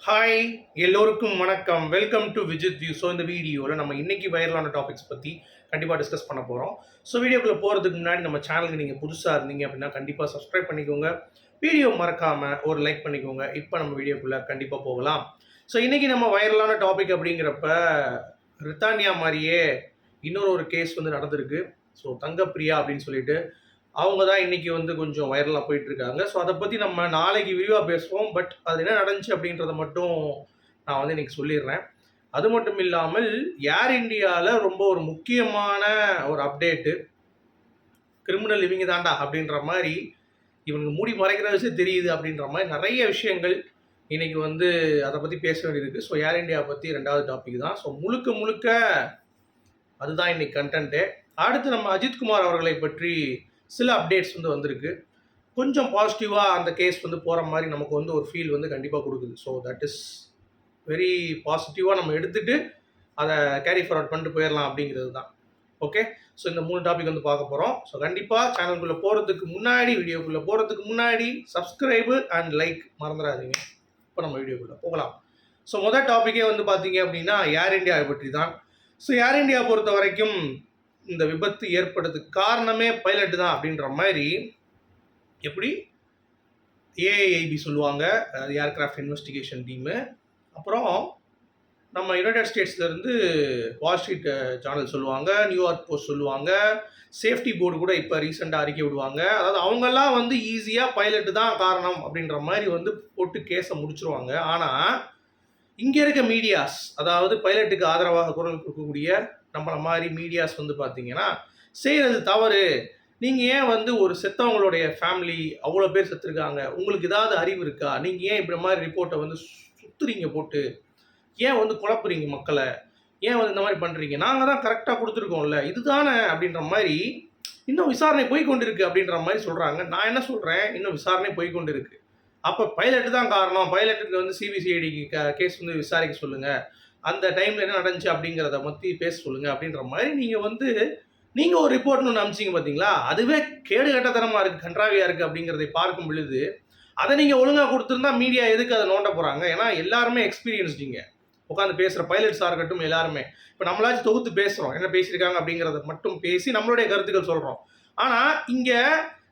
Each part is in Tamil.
ஹாய், எல்லோருக்கும் வணக்கம். Welcome to Vijith view. So இந்த வீடியோவில் நம்ம இன்னைக்கு வைரலான டாபிக்ஸ் பற்றி கண்டிப்பாக டிஸ்கஸ் பண்ண போகிறோம். ஸோ வீடியோக்குள்ளே போகிறதுக்கு முன்னாடி நம்ம சேனலுக்கு நீங்கள் புதுசாக இருந்தீங்க அப்படின்னா கண்டிப்பாக சப்ஸ்கிரைப் பண்ணிக்கோங்க. வீடியோ மறக்காமல் ஒரு லைக் பண்ணிக்கோங்க. இப்போ நம்ம வீடியோக்குள்ளே கண்டிப்பாக போகலாம். ஸோ இன்றைக்கி நம்ம வைரலான டாபிக் அப்படிங்கிறப்ப ரித்தானியா மாதிரியே இன்னொரு கேஸ் வந்து நடந்திருக்கு. ஸோ தங்கப்பிரியா அப்படின்னு சொல்லிட்டு அவங்க தான் இன்றைக்கி வந்து கொஞ்சம் வைரலாக போயிட்டுருக்காங்க. ஸோ அதை பற்றி நம்ம நாளைக்கு விரிவாக பேசுவோம். பட் அது என்ன நடந்துச்சு அப்படின்றத மட்டும் நான் வந்து இன்றைக்கி சொல்லிடுறேன். அது மட்டும் இல்லாமல் ஏர் இண்டியாவில் ரொம்ப ஒரு முக்கியமான ஒரு அப்டேட்டு, கிரிமினல் இவங்க தாண்டா அப்படின்ற மாதிரி இவங்க மூடி மறைக்கிற விஷயம் தெரியுது அப்படின்ற மாதிரி நிறைய விஷயங்கள் இன்றைக்கி வந்து அதை பற்றி பேச வேண்டியிருக்கு. ஸோ ஏர் இண்டியா பற்றி ரெண்டாவது டாபிக் தான். ஸோ முழுக்க முழுக்க அதுதான் இன்றைக்கி கண்டென்ட்டு. அடுத்து நம்ம அஜித்குமார் அவர்களை பற்றி சில அப்டேட்ஸ் வந்து வந்திருக்கு. கொஞ்சம் பாசிட்டிவாக அந்த கேஸ் வந்து போகிற மாதிரி நமக்கு வந்து ஒரு ஃபீல் வந்து கண்டிப்பாக கொடுக்குது. ஸோ தட் இஸ் வெரி பாசிட்டிவாக நம்ம எடுத்துகிட்டு அதை கேரி ஃபார்வர்ட் பண்ணிட்டு போயிடலாம் அப்படிங்கிறது தான். ஓகே, ஸோ இந்த 3 டாபிக் வந்து பார்க்க போகிறோம். ஸோ கண்டிப்பாக சேனலுக்குள்ளே போகிறதுக்கு முன்னாடி, வீடியோக்குள்ளே போகிறதுக்கு முன்னாடி சப்ஸ்கிரைபு அண்ட் லைக் மறந்துடாதீங்க. இப்போ நம்ம வீடியோக்குள்ளே போகலாம். ஸோ முதல் டாப்பிக்கே வந்து பார்த்தீங்க அப்படின்னா ஏர் இண்டியாவை பற்றி தான். ஸோ ஏர் இண்டியா பொறுத்த வரைக்கும் இந்த விபத்து ஏற்படுறதுக்கு காரணமே பைலட் தான் அப்படின்ற மாதிரி எப்படி ஏஐஐபி சொல்லுவாங்க, ஏர்கிராஃப்ட் இன்வெஸ்டிகேஷன் டீமு. அப்புறம் நம்ம யுனைடெட் ஸ்டேட்ஸ்லேருந்து வால் ஸ்ட்ரீட் சேனல் சொல்லுவாங்க, நியூயார்க் போஸ்ட் சொல்லுவாங்க, சேஃப்டி போர்டு கூட இப்போ ரீசெண்டாக அறிக்கை விடுவாங்க. அதாவது அவங்கெல்லாம் வந்து ஈஸியாக பைலட்டு தான் காரணம் அப்படின்ற மாதிரி வந்து போட்டு கேஸை முடிச்சிருவாங்க. ஆனால் இங்கே இருக்க மீடியாஸ், அதாவது பைலட்டுக்கு ஆதரவாக குரல் கொடுக்கக்கூடிய நம்மள மாதிரி மீடியாஸ் வந்து பார்த்தீங்கன்னா செய்கிறது தவறு. நீங்கள் ஏன் வந்து ஒரு செத்தவங்களுடைய ஃபேமிலி அவ்வளோ பேர் செத்துருக்காங்க, உங்களுக்கு ஏதாவது அறிவு இருக்கா, நீங்கள் ஏன் இப்படி மாதிரி ரிப்போர்ட்டை வந்து சுற்றுறீங்க போட்டு, ஏன் வந்து குழப்புறீங்க மக்களை, ஏன் வந்து இந்த மாதிரி பண்ணுறீங்க, நாங்கள் தான் கரெக்டாக கொடுத்துருக்கோம்ல இதுதானே அப்படின்ற மாதிரி இன்னும் விசாரணை போய்கொண்டு இருக்குது அப்படின்ற மாதிரி சொல்கிறாங்க. நான் என்ன சொல்கிறேன், இன்னும் விசாரணை போய்கொண்டு இருக்குது. அப்போ பைலட்டு தான் காரணம், பைலட்டுக்கு வந்து சிபிசிஐடிக்கு கேஸ் வந்து விசாரிக்க சொல்லுங்கள், அந்த டைமில் என்ன நடந்துச்சு அப்படிங்கிறத பற்றி பேச சொல்லுங்கள் அப்படின்ற மாதிரி நீங்கள் ஒரு ரிப்போர்ட்னு ஒன்று அனுப்பிச்சிங்க பார்த்தீங்களா, அதுவே கேடு கட்டத்தனமாக இருக்குது, கன்றாவியாக இருக்குது அப்படிங்கிறதை பார்க்கும் பொழுது அதை நீங்கள் ஒழுங்காக கொடுத்துருந்தா மீடியா எதுக்கு அதை நோண்ட போகிறாங்க? ஏன்னா எல்லாருமே எக்ஸ்பீரியன்ஸ்டிங்க, உட்காந்து பேசுகிற பைலட்ஸாக இருக்கட்டும் எல்லாருமே. இப்போ நம்மளாச்சும் தொகுத்து பேசுகிறோம், என்ன பேசியிருக்காங்க அப்படிங்கிறத மட்டும் பேசி நம்மளுடைய கருத்துக்கள் சொல்கிறோம். ஆனால் இங்கே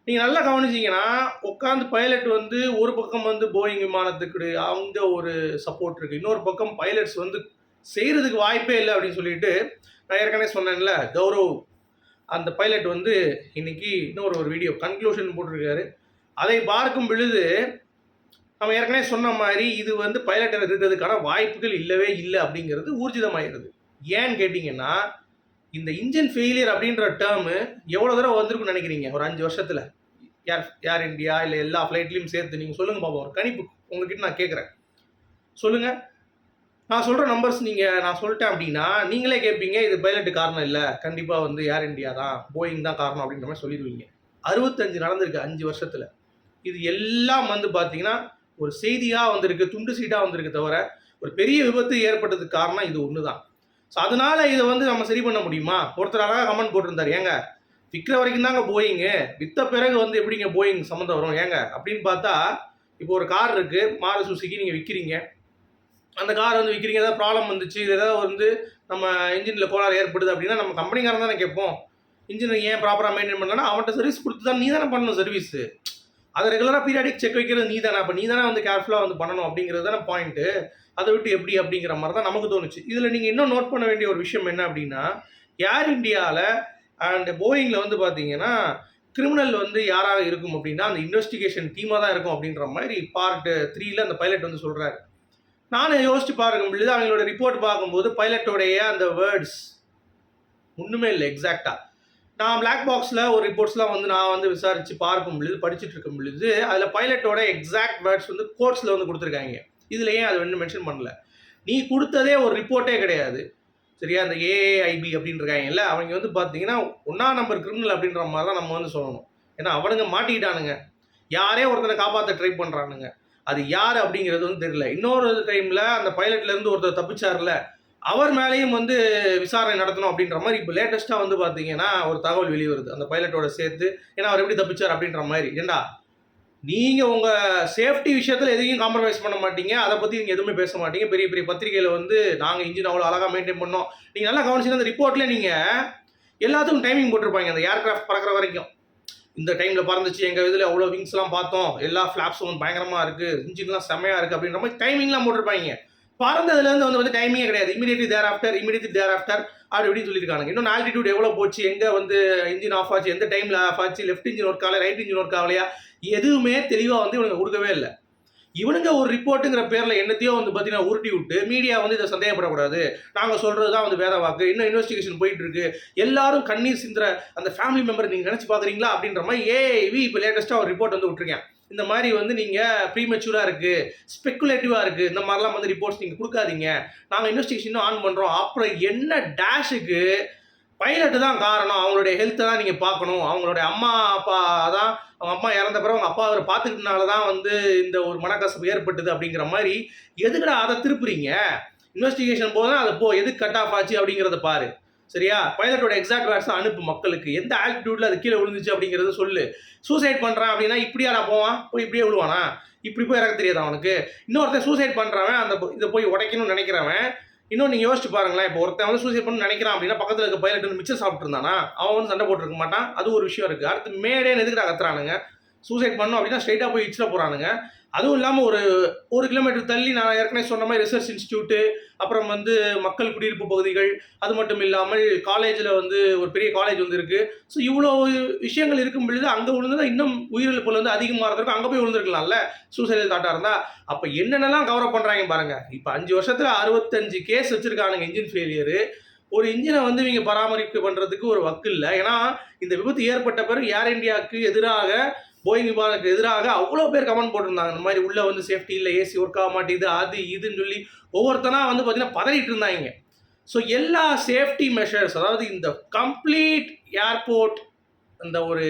நீங்கள் நல்லா கவனிச்சிங்கன்னா உட்காந்து பைலட் வந்து ஒரு பக்கம் வந்து போயிங் விமானத்துக்கு அவங்க ஒரு சப்போர்ட் இருக்குது, இன்னொரு பக்கம் பைலட்ஸ் வந்து செய்கிறதுக்கு வாய்ப்பே இல்லை அப்படின்னு சொல்லிட்டு நான் ஏற்கனவே சொன்னேன்ல, கௌரவ் அந்த பைலட் வந்து இன்னைக்கு இன்னொரு வீடியோ கன்க்ளூஷன் போட்டிருக்காரு. அதை பார்க்கும் பொழுது நம்ம ஏற்கனவே சொன்ன மாதிரி இது வந்து பைலட்டை இருக்கிறதுக்கான வாய்ப்புகள் இல்லவே இல்லை அப்படிங்கிறது ஊர்ஜிதமாகிறது. ஏன்னு கேட்டிங்கன்னா இந்த இன்ஜின் ஃபெயிலியர் அப்படின்ற டேர்மு எவ்வளோ தடவை வந்திருக்குன்னு நினைக்கிறீங்க ஒரு 5 வருஷத்தில்? ஏர் இண்டியா இல்லை எல்லா ஃப்ளைட்லையும் சேர்த்து நீங்கள் சொல்லுங்கள் பாப்போம், ஒரு கணிப்பு உங்ககிட்ட நான் கேட்குறேன், சொல்லுங்கள். நான் சொல்கிற நம்பர்ஸ் நான் சொல்லிட்டேன் அப்படின்னா நீங்களே கேட்பீங்க இது பைலட்டு காரணம் இல்லை, கண்டிப்பாக வந்து ஏர் இண்டியா தான், போயிங் தான் காரணம் அப்படின்ற மாதிரி சொல்லிடுவீங்க. 65 நடந்திருக்கு 5 வருஷத்தில். இது எல்லாம் வந்து பார்த்தீங்கன்னா ஒரு செய்தியாக வந்திருக்கு, துண்டு சீட்டாக வந்திருக்கு, தவிர ஒரு பெரிய விபத்து ஏற்பட்டதுக்கு காரணம் இது ஒன்று தான். ஸோ அதனால் இதை வந்து நம்ம சரி பண்ண முடியுமா? ஒருத்தர் அழகாக கமெண்ட் போட்டிருந்தார், ஏங்க விற்கிற வரைக்கும் தாங்க போயிங்கு, விற்ற பிறகு வந்து எப்படிங்க போயிங் சம்மந்தம் வரும் ஏங்க அப்படின்னு பார்த்தா, இப்போ ஒரு கார் இருக்குது மாருதி சுசுகி, நீங்கள் விற்கிறீங்க, அந்த கார் வந்து விற்கிறீங்க, ஏதாவது ப்ராப்ளம் வந்துச்சு, இது ஏதாவது வந்து நம்ம இன்ஜினில் கோளாறு ஏற்படுது அப்படின்னா நம்ம கம்பெனிக்காரன் தானே கேட்போம், இன்ஜினை ஏன் ப்ராப்பராக மெயின்டைன் பண்ணலன்னா அவன்கிட்ட சர்வீஸ் கொடுத்து தான் நீ தானே பண்ணணும் சர்வீஸு, அதை ரெகுலராக பீரியாடிக் செக் வைக்கிறது நீ தானே, அப்போ நீ தானே வந்து கேர்ஃபுல்லாக வந்து பண்ணணும் அப்படிங்கிறது தானே பாயிண்ட்டு. அதை விட்டு எப்படி அப்படிங்கிற மாதிரி தான் நமக்கு தோணுச்சு. இதில் நீங்கள் இன்னும் நோட் பண்ண வேண்டிய ஒரு விஷயம் என்ன அப்படின்னா, ஏர் இண்டியாவில் அண்ட் போயிங்கில் வந்து பார்த்தீங்கன்னா கிரிமினல் வந்து யாராக இருக்கும் அப்படின்னா அந்த இன்வெஸ்டிகேஷன் டீமாக தான் இருக்கும் அப்படின்ற மாதிரி பார்ட் 3ல் அந்த பைலட் வந்து சொல்கிறாரு. நானும் யோசிச்சு பார்க்கும் பொழுது அவங்களோட ரிப்போர்ட் பார்க்கும்போது பைலட்டோடைய அந்த வேர்ட்ஸ் ஒன்றுமே இல்லை எக்ஸாக்டாக. நான் பிளாக் பாக்ஸில் ஒரு ரிப்போர்ட்ஸ்லாம் வந்து நான் வந்து விசாரித்து பார்க்கும் பொழுது, படிச்சுட்டு இருக்கும் பொழுது அதில் பைலட்டோட எக்ஸாக்ட் வேர்ட்ஸ் வந்து கோர்ட்ஸில் வந்து கொடுத்துருக்காங்க. இதில் ஏன் அது வந்து மென்ஷன் பண்ணல? நீ கொடுத்ததே ஒரு ரிப்போர்ட்டே கிடையாது சரியா? அந்த ஏஐஐபி அப்படின்னு இருக்காங்கல்ல, அவங்க வந்து பார்த்தீங்கன்னா 1ஆம் நம்பர் கிரிமினல் அப்படின்ற மாதிரி தான் நம்ம வந்து சொல்லணும். ஏன்னா அவனுங்க மாட்டிக்கிட்டானுங்க, யாரே ஒருத்தனை காப்பாற்ற ட்ரை பண்ணுறானுங்க, அது யார் அப்படிங்கிறது வந்து தெரியல. இன்னொரு டைமில் அந்த பைலட்லேருந்து ஒருத்தர் தப்பிச்சார்ல, அவர் மேலேயும் வந்து விசாரணை நடத்தணும் அப்படின்ற மாதிரி இப்போ லேட்டஸ்ட்டாக வந்து பார்த்தீங்கன்னா ஒரு தகவல் வெளியே வருது அந்த பைலட்டோட சேர்த்து. ஏன்னா அவர் எப்படி தப்பிச்சார் அப்படின்ற மாதிரி. ஏண்டா நீங்கள் உங்கள் சேஃப்டி விஷயத்தில் எதையும் காம்ப்ரமைஸ் பண்ண மாட்டீங்க. அதை பற்றி நீங்கள் எதுவுமே பேச மாட்டீங்க. பெரிய பெரிய பத்திரிகையில் வந்து நாங்கள் இன்ஜின் அவ்வளோ அழகாக மெயின்டைன் பண்ணோம். நீங்கள் நல்லா கவனிச்சுன்னா அந்த ரிப்போர்ட்டில் நீங்கள் எல்லாத்துக்கும் டைமிங் போட்டிருப்பாங்க. அந்த ஏர்கிராஃப்ட் பறக்கிற வரைக்கும் இந்த டைமில் பறந்துச்சு, எங்கள் இதில் அவ்வளோ விங்ஸ்லாம் பார்த்தோம், எல்லா ஃப்ளாப்ஸும் வந்து பயங்கரமாக இருக்குது, இன்ஜின்லாம் செம்மையாக இருக்குது அப்படின்ற மாதிரி டைமிங்லாம் போட்டிருப்பாங்க. பறந்ததுலேருந்து வந்து டைமிங்கே கிடையாது. இமீடியட்லி தேர் ஆஃப்டர் அப்படி இப்படின்னு சொல்லியிருக்காங்க. இன்னும் ஆல்டிடியூட் எவ்வளோ போச்சு, எங்கே வந்து இன்ஜின் ஆஃப் ஆச்சு, எந்த டைமில் ஆஃப் ஆச்சு, லெஃப்ட் இன்ஜின் ஒர்க் ஆகலை, ரைட் இன்ஜின் ஒர்க் ஆகலையா, எதுவுமே தெளிவாக வந்து இவனுங்க கொடுக்கவே இல்லை. இவனுங்க ஒரு ரிப்போர்ட்டுங்கிற பேரில் என்னத்தையோ வந்து பார்த்தீங்கன்னா உருட்டி விட்டு மீடியா வந்து இதை சந்தேகப்படக்கூடாது, நாங்கள் சொல்கிறது தான் வந்து வேத வாக்கு, இன்னும் இன்வெஸ்டிகேஷன் போயிட்டு இருக்கு, எல்லாரும் கண்ணீர் சிந்துற அந்த ஃபேமிலி மெம்பர் நீங்கள் நினச்சி பார்க்குறீங்களா அப்படின்ற மாதிரி ஏவி இப்போ லேட்டஸ்ட்டாக ஒரு ரிப்போர்ட் வந்து விட்டுருக்கேன். இந்த மாதிரி வந்து நீங்கள் ப்ரீமெச்சூராக இருக்குது, ஸ்பெக்குலேட்டிவாக இருக்குது, இந்த மாதிரிலாம் வந்து ரிப்போர்ட்ஸ் நீங்கள் கொடுக்காதீங்க, நாங்கள் இன்வெஸ்டிகேஷனும் ஆன் பண்ணுறோம். அப்புறம் என்ன டேஷுக்கு பைலட்டு தான் காரணம், அவங்களுடைய ஹெல்த்தை தான் நீங்கள் பார்க்கணும், அவங்களுடைய அம்மா அப்பா தான், அவங்க அம்மா இறந்த பிறகு அவங்க அப்பா அவரை பார்த்துக்கிட்டனால தான் வந்து இந்த ஒரு மனக்கசப்பு ஏற்பட்டது அப்படிங்கிற மாதிரி எதுக்குடா அதை திருப்புறீங்க? இன்வெஸ்டிகேஷன் போதும் அதை எதுக்கு கட் ஆஃப் ஆச்சு அப்படிங்கிறத பாரு. சரியா? பைலட்டோட எக்ஸாக்ட் வேர்ட்ஸ் அனுப்பு மக்களுக்கு. எந்த ஆல்டிடியூட்ல அது கீழே விழுந்துச்சு அப்படிங்கிறத சொல்லு. சூசைட் பண்ணுறான் அப்படின்னா இப்படியாடா போவான், போய் இப்படியே விழுவானா? இப்படி போய் இறக்க தெரியாதா அவனுக்கு? இன்னொருத்தன் சூசைட் பண்ணுறவன், அந்த இதை போய் உடைக்கணும்னு நினைக்கிறவன், இன்னும் நீங்கள் யோசிச்சு பாருங்களேன். இப்போ ஒருத்தன் வந்து சூசைட் பண்ணு நினைக்கிறான் அப்படின்னா பக்கத்தில் இருக்க பைலட் வந்து மிச்சம் சாப்பிட்டு இருந்தானா அவன் வந்து சண்டை போட்டுருக்க மாட்டான். அது ஒரு விஷயம் இருக்குது. அடுத்து மேடேன்னு எதுக்குடா கத்துறானுங்க? சூசைட் பண்ணணும் அப்படின்னா ஸ்ட்ரைட்டாக போய் இச்சில் போகிறானுங்க. அதுவும் இல்லாமல் ஒரு கிலோமீட்டர் தள்ளி நான் ஏற்கனவே சொன்ன மாதிரி ரிசர்ச் இன்ஸ்டியூட்டு, அப்புறம் வந்து மக்கள் குடியிருப்பு பகுதிகள், அது மட்டும் இல்லாமல் காலேஜில் வந்து ஒரு பெரிய காலேஜ் வந்து இருக்குது. ஸோ இவ்வளோ விஷயங்கள் இருக்கும் பொழுது அங்கே விழுந்ததான் இன்னும் உயிரிழப்புகள் வந்து அதிகமாக இருந்திருக்கும். அங்கே போய் விழுந்திருக்கலாம்ல சூசைடல் தாட்டாக இருந்தால். அப்போ என்னென்னலாம் கவர் பண்ணுறாங்க பாருங்கள். இப்போ 5 வருஷத்தில் 65 கேஸ் வச்சுருக்கானுங்க இன்ஜின் ஃபெயிலியரு. ஒரு இன்ஜினை வந்து இவங்க பராமரிப்பு பண்ணுறதுக்கு ஒரு வக்கு இல்லை. ஏன்னா இந்த விபத்து ஏற்பட்ட பிறகு ஏர் இந்தியாவுக்கு எதிராக, போயிங் விமானத்துக்கு எதிராக அவ்வளோ பேர் கமெண்ட் போட்டிருந்தாங்க. இந்த மாதிரி உள்ளே வந்து சேஃப்டி இல்லை, ஏசி ஒர்க் ஆக மாட்டேங்குது, அது இதுன்னு சொல்லி ஒவ்வொருத்தனா வந்து பார்த்தீங்கன்னா பதறிட்டு இருந்தாங்க. ஸோ எல்லா சேஃப்டி மெஷர்ஸ், அதாவது இந்த கம்ப்ளீட் ஏர்போர்ட், அந்த ஒரு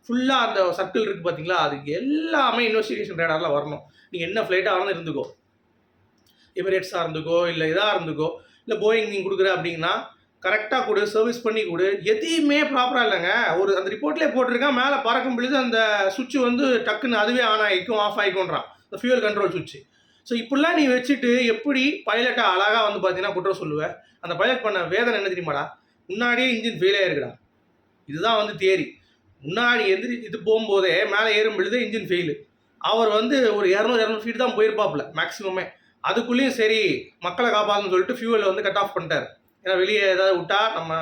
ஃபுல்லாக அந்த சர்க்கிள் இருக்குது பார்த்தீங்களா, அதுக்கு எல்லாமே இன்வெஸ்டிகேஷன் ரேடாரில் வரணும். நீங்கள் என்ன ஃப்ளைட்டாக இருந்தாலும் இருந்துக்கோ, எமிரேட்ஸாக இருந்துக்கோ, இல்லை இதாக இருந்துக்கோ, இல்லை போயிங் நீங்கள் கொடுக்குற அப்படின்னா கரெக்டாக கொடு, சர்வீஸ் பண்ணி கொடு. எதையுமே ப்ராப்பராக இல்லைங்க. ஒரு அந்த ரிப்போர்ட்லேயே போட்டிருக்கான், மேலே பறக்கும் பொழுது அந்த சுவிட்சு வந்து டக்குன்னு அதுவே ஆன் ஆகிக்கும், ஆஃப் ஆகிக்கும்ன்றான், இந்த ஃபியூல் கண்ட்ரோல் சுவிட்சு. ஸோ இப்படிலாம் நீ வச்சுட்டு எப்படி பைலட்டை அழகாக வந்து பார்த்தீங்கன்னா குற்றம் சொல்லுவேன்? அந்த பைலட் பண்ண வேதனை என்ன தெரியுமாடா? முன்னாடியே இன்ஜின் ஃபெயில் ஆகிருக்குடா. இதுதான் வந்து தியரி. முன்னாடி இது போகும்போதே மேலே ஏறும் பொழுது இன்ஜின் ஃபெயிலு. அவர் வந்து ஒரு 200 ஃபீட் தான் போயிருப்பாப்புல மேக்ஸிமமே. அதுக்குள்ளேயும் சரி மக்களை காப்பாற்றுன்னு சொல்லிட்டு ஃபியூவலை வந்து கட் ஆஃப் பண்ணிட்டார். ஏன்னா வெளியே ஏதாவது விட்டா நம்ம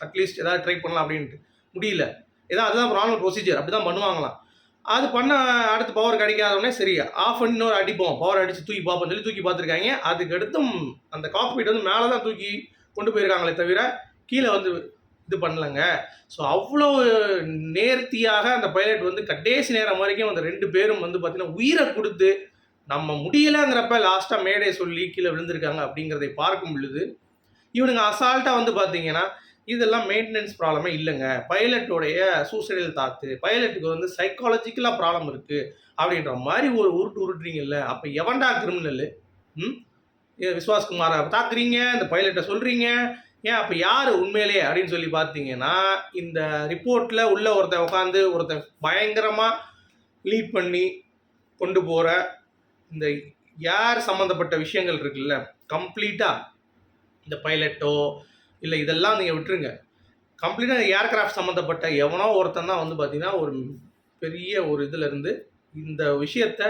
அட்லீஸ்ட் ஏதாவது ட்ரை பண்ணலாம் அப்படின்ட்டு. முடியல. அதுதான் நார்மல் ப்ரொசீஜர், அப்படி தான் பண்ணுவாங்களாம். அது பண்ண அடுத்து பவர் கிடைக்காதவொடனே சரி ஆஃப் பண்ணி இன்னொரு அடிப்போம், பவர் அடித்து தூக்கி பார்ப்போம் சொல்லி தூக்கி பார்த்துருக்காங்க. அதுக்கு அடுத்தும் அந்த காக்பிட் வந்து மேலே தான் தூக்கி கொண்டு போயிருக்காங்களே தவிர கீழே வந்து இது பண்ணலைங்க. ஸோ அவ்வளோ நேர்த்தியாக அந்த பைலட் வந்து கடைசி நேரம் வரைக்கும் அந்த 2 பேரும் வந்து பார்த்தீங்கன்னா உயிரை கொடுத்து நம்ம முடியலைங்கிறப்ப லாஸ்ட்டாக மேடே சொல்லி கீழே விழுந்திருக்காங்க அப்படிங்கிறதை பார்க்கும் பொழுது இவனுங்க அசால்ட்டாக வந்து பார்த்தீங்கன்னா இதெல்லாம் மெயின்டெனன்ஸ் ப்ராப்ளமே இல்லைங்க, பைலட்டோடைய சூசைடல் தாத்து, பைலட்டுக்கு வந்து சைக்காலஜிக்கலாக ப்ராப்ளம் இருக்குது அப்படின்ற மாதிரி ஒரு உருட்டுறீங்கல்ல. அப்போ எவன்டா கிரிமினல்? விஸ்வாஸ்குமாரை தாக்குறீங்க, இந்த பைலட்டை சொல்கிறீங்க, ஏன் அப்போ யார் உண்மையிலே அப்படின்னு சொல்லி பார்த்தீங்கன்னா இந்த ரிப்போர்ட்டில் உள்ள ஒருத்தன் உட்காந்து ஒருத்தன் பயங்கரமாக லீட் பண்ணி கொண்டு போகிற இந்த யார் சம்மந்தப்பட்ட விஷயங்கள் இருக்குல்ல, கம்ப்ளீட்டாக இந்த பைலட்டோ இல்லை இதெல்லாம் நீங்கள் விட்டுருங்க, கம்ப்ளீட்டாக ஏர்கிராஃப்ட் சம்மந்தப்பட்ட எவனோ ஒருத்தன் தான் வந்து பார்த்தீங்கன்னா ஒரு பெரிய ஒரு இதிலேருந்து இந்த விஷயத்தை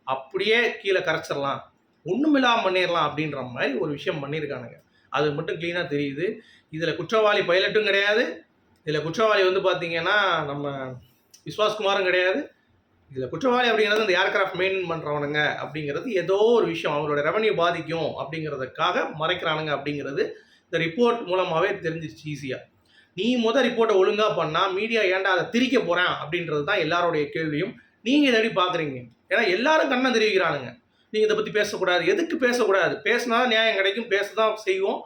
அப்படியே கீழே கரைச்சிடலாம், ஒன்றுமில்லாமல் பண்ணிடலாம் அப்படின்ற மாதிரி ஒரு விஷயம் பண்ணியிருக்கானுங்க. அது மட்டும் க்ளீனாக தெரியுது. இதில் குற்றவாளி பைலட்டும் கிடையாது, இதில் குற்றவாளி வந்து பார்த்தீங்கன்னா நம்ம விஸ்வாஸ்குமாரும் கிடையாது. இதில் குற்றவாளி அப்படிங்கிறது இந்த ஏர்கிராஃப்ட் மெயின்டைன் பண்ணுறவனுங்க அப்படிங்கிறது ஏதோ ஒரு விஷயம் அவங்களோட ரெவன்யூ பாதிக்கும் அப்படிங்கிறதுக்காக மறைக்கிறானுங்க அப்படிங்கிறது இந்த ரிப்போர்ட் மூலமாகவே தெரிஞ்சிருச்சு ஈஸியாக. நீ ரிப்போர்ட்டை ஒழுங்காக பண்ணால் மீடியா ஏன்டா அதை திரிக்க போகிறேன் அப்படின்றது தான் எல்லாருடைய கேள்வியும். நீங்கள் இதை எப்படி பார்க்குறீங்க? ஏன்னா எல்லாரும் கண்ணை தெரிவிக்கிறானுங்க, நீங்கள் இதை பற்றி பேசக்கூடாது. எதுக்கு பேசக்கூடாது? பேசினா நியாயம் கிடைக்கும், பேச தான் செய்வோம்,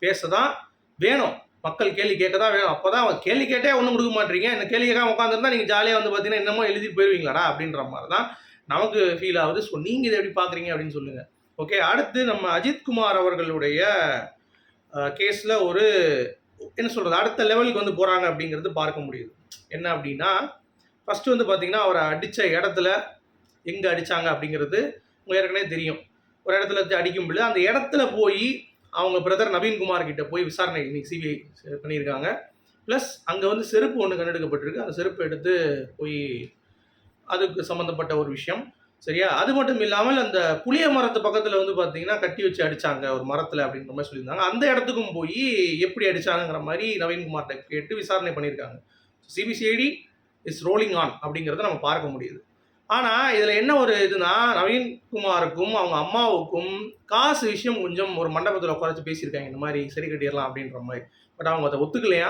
பேச தான் வேணும், மக்கள் கேள்வி கேட்க தான் வேணும். அப்போ தான் கேள்வி கேட்டே ஒன்றும் கொடுக்க மாட்டீங்க. இந்த கேள்வி கேட்காம உட்காந்துருந்தா நீங்கள் ஜாலியாக வந்து பார்த்தீங்கன்னா என்னமோ எழுதிட்டு போயிடுவீங்களாடா அப்படின்ற மாதிரி தான் நமக்கு ஃபீல் ஆகுது. ஸோ நீங்கள் இதை எப்படி பார்க்குறீங்க அப்படின்னு சொல்லுங்கள். ஓகே, அடுத்து நம்ம அஜித்குமார் அவர்களுடைய கேஸில் ஒரு என்ன சொல்கிறது அடுத்த லெவலுக்கு வந்து போகிறாங்க அப்படிங்கிறது பார்க்க முடியுது. என்ன அப்படின்னா ஃபஸ்ட்டு வந்து பார்த்தீங்கன்னா, அவரை அடித்த இடத்துல எங்கே அடித்தாங்க அப்படிங்கிறது உங்களுக்கு ஏற்கனவே தெரியும். ஒரு இடத்துல வச்சு அடிக்கும் பொழுது அந்த இடத்துல போய் அவங்க பிரதர் நவீன்குமார் கிட்ட போய் விசாரணை இன்னைக்கு சிபிஐ பண்ணியிருக்காங்க. ப்ளஸ் அங்கே வந்து செருப்பு ஒன்று கண்டெடுக்கப்பட்டிருக்கு. அந்த செருப்பு எடுத்து போய் அதுக்கு சம்மந்தப்பட்ட ஒரு விஷயம். சரியா? அது மட்டும் இல்லாமல் அந்த புளிய மரத்து பக்கத்தில் வந்து பார்த்தீங்கன்னா, கட்டி வச்சு அடித்தாங்க ஒரு மரத்தில் அப்படின்ற மாதிரி சொல்லியிருந்தாங்க. அந்த இடத்துக்கும் போய் எப்படி அடித்தாங்கங்கிற மாதிரி நவீன்குமார்கிட்ட கேட்டு விசாரணை பண்ணியிருக்காங்க. சிபிசிஐடி இஸ் ரோலிங் ஆன் அப்படிங்கிறத நம்ம பார்க்க முடியுது. ஆனால் இதில் என்ன ஒரு இதுனா, நவீன்குமாருக்கும் அவங்க அம்மாவுக்கும் காசு விஷயம் கொஞ்சம் ஒரு மண்டபத்தில் உட்காரச்சு பேசியிருக்காங்க. இந்த மாதிரி சரி கட்டிடலாம் அப்படின்ற மாதிரி. பட் அவங்க அதை ஒத்துக்கலையா.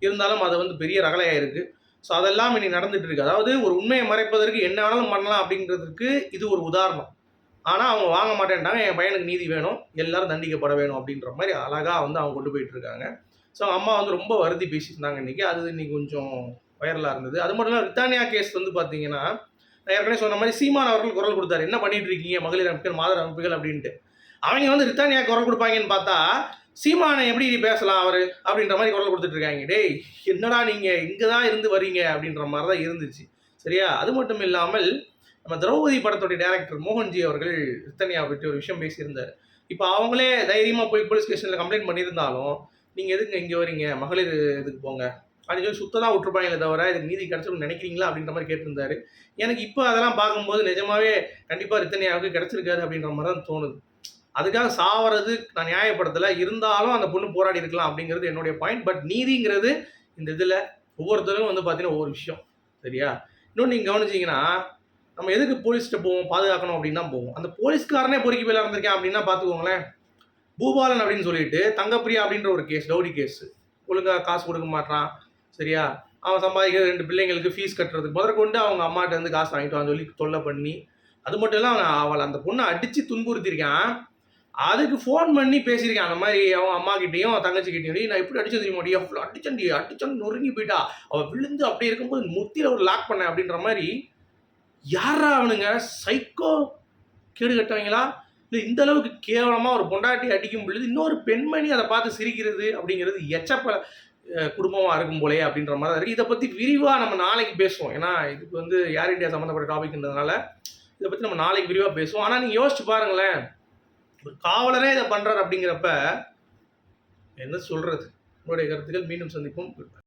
இருந்தாலும் அது வந்து பெரிய ரகலையாக இருக்குது. ஸோ அதெல்லாம் இன்னைக்கு நடந்துட்டு இருக்கு. அதாவது ஒரு உண்மையை மறைப்பதற்கு என்ன வேணாலும் பண்ணலாம் அப்படிங்கிறதுக்கு இது ஒரு உதாரணம். ஆனால் அவங்க வாங்க மாட்டேன்ட்டாங்க. என் பையனுக்கு நீதி வேணும், எல்லாரும் தண்டிக்கப்பட வேணும் அப்படின்ற மாதிரி அழகாக வந்து அவங்க கொண்டு போயிட்டு இருக்காங்க. ஸோ அம்மா வந்து ரொம்ப வருத்தி பேசியிருந்தாங்க இன்னைக்கு. அது இன்னைக்கு கொஞ்சம் வைரலாக இருந்தது. அது மட்டும் இல்லாமல் ரித்தானியா கேஸ் வந்து பார்த்தீங்கன்னா, நான் ஏற்கனவே சொன்ன மாதிரி சீமான் அவர்கள் குரல் கொடுத்தாரு. என்ன பண்ணிட்டு இருக்கீங்க மகளிர் அமைப்புகள், மாதர் அமைப்புகள் அப்படின்ட்டு. அவங்க வந்து ரித்தானியா குரல் கொடுப்பாங்கன்னு பார்த்தா, சீமானை எப்படி பேசலாம் அவரு அப்படின்ற மாதிரி குரல் கொடுத்துட்டு இருக்காங்க. டேய் என்னடா நீங்கள் இங்கே தான் இருந்து வரீங்க அப்படின்ற மாதிரி தான் இருந்துச்சு. சரியா? அது மட்டும் இல்லாமல் நம்ம திரௌபதி படத்துடைய டைரக்டர் மோகன்ஜி அவர்கள் ரித்தன்யாவை பற்றி ஒரு விஷயம் பேசியிருந்தார். இப்போ அவங்களே தைரியமாக போய் போலீஸ் ஸ்டேஷனில் கம்ப்ளைண்ட் பண்ணியிருந்தாலும், நீங்கள் எதுக்கு இங்கே வரீங்க, மகளிர் இதுக்கு போங்க அப்படின்னு சொல்லி சுத்தமாக விட்டுருப்பாங்களே தவிர இதுக்கு நீதி கிடச்சிருன்னு நினைக்கிறீங்களா அப்படின்ற மாதிரி கேட்டிருந்தாரு. எனக்கு இப்போ அதெல்லாம் பார்க்கும்போது நிஜமாவே கண்டிப்பாக ரித்தன்யாவுக்கு கிடச்சிருக்காது அப்படின்ற மாதிரி தான் தோணுது. அதுக்காக சாவறது நான் நியாயப்படுத்தலை. இருந்தாலும் அந்த பொண்ணு போராடி இருக்கலாம் அப்படிங்கிறது என்னுடைய பாயிண்ட். பட் நீதிங்கிறது இந்த இதில் ஒவ்வொருத்தரும் வந்து பார்த்தீங்கன்னா ஒவ்வொரு விஷயம். சரியா? இன்னொன்று நீங்கள் கவனிச்சிங்கன்னா, நம்ம எதுக்கு போலீஸ்கிட்ட போவோம், பாதுகாக்கணும் அப்படின்னு தான் போவோம். அந்த போலீஸ்காரனே பொறுக்கி போயில இருந்திருக்கேன் அப்படின்னா பார்த்துக்கோங்களேன். பூபாலன் அப்படின்னு சொல்லிட்டு தங்கப்பிரியா அப்படின்ற ஒரு கேஸ், டவுரி கேஸ். ஒழுங்காக காசு கொடுக்க மாட்டான். சரியா? அவன் சம்பாதிக்கிற 2 பிள்ளைங்களுக்கு ஃபீஸ் கட்டுறதுக்கு முதற்கொண்டு அவங்க அம்மாட்ட இருந்து காசு வாங்கிட்டு வான்னு சொல்லி தொல்லை பண்ணி, அது மட்டும் இல்லை அவளை அந்த பொண்ணை அடித்து துன்புறுத்திருக்கான். அதுக்கு ஃபோன் பண்ணி பேசியிருக்கேன். அந்த மாதிரி அவன் அம்மா கிட்டேயும் தங்கச்சிக்கிட்டையும், நான் எப்படி அடிச்சது தெரியுமாடி, அவ்வளோ அடிச்சோன்னு நொறுங்கி போயிட்டா, அவள் விழுந்து அப்படியே இருக்கும்போது முத்தியில் ஒரு லாக் பண்ணேன் அப்படின்ற மாதிரி. யாரா அவனுங்க, சைக்கோ கேடு கட்டவங்களா? இல்லை இந்த அளவுக்கு கேவலமாக ஒரு பொண்டாட்டி அடிக்கும் பொழுது இன்னொரு பெண்மணி அதை பார்த்து சிரிக்கிறது அப்படிங்கிறது எச்சப்ப குடும்பமாக இருக்கும் போலே அப்படின்ற மாதிரி தான் இருக்குது. இதை பற்றி விரிவாக நம்ம நாளைக்கு பேசுவோம். ஏன்னா இதுக்கு வந்து ஏர் இண்டியா சம்மந்தப்பட்ட டாபிக்ன்றதுனால இதை பற்றி நம்ம நாளைக்கு விரிவாக பேசுவோம். ஆனால் நீங்கள் யோசிச்சு பாருங்களேன், ஒரு காவலரே இதை பண்றாரு அப்படிங்கிறப்ப என்ன சொல்றது? உங்களுடைய கருத்துக்கள். மீண்டும் சந்திப்போம்.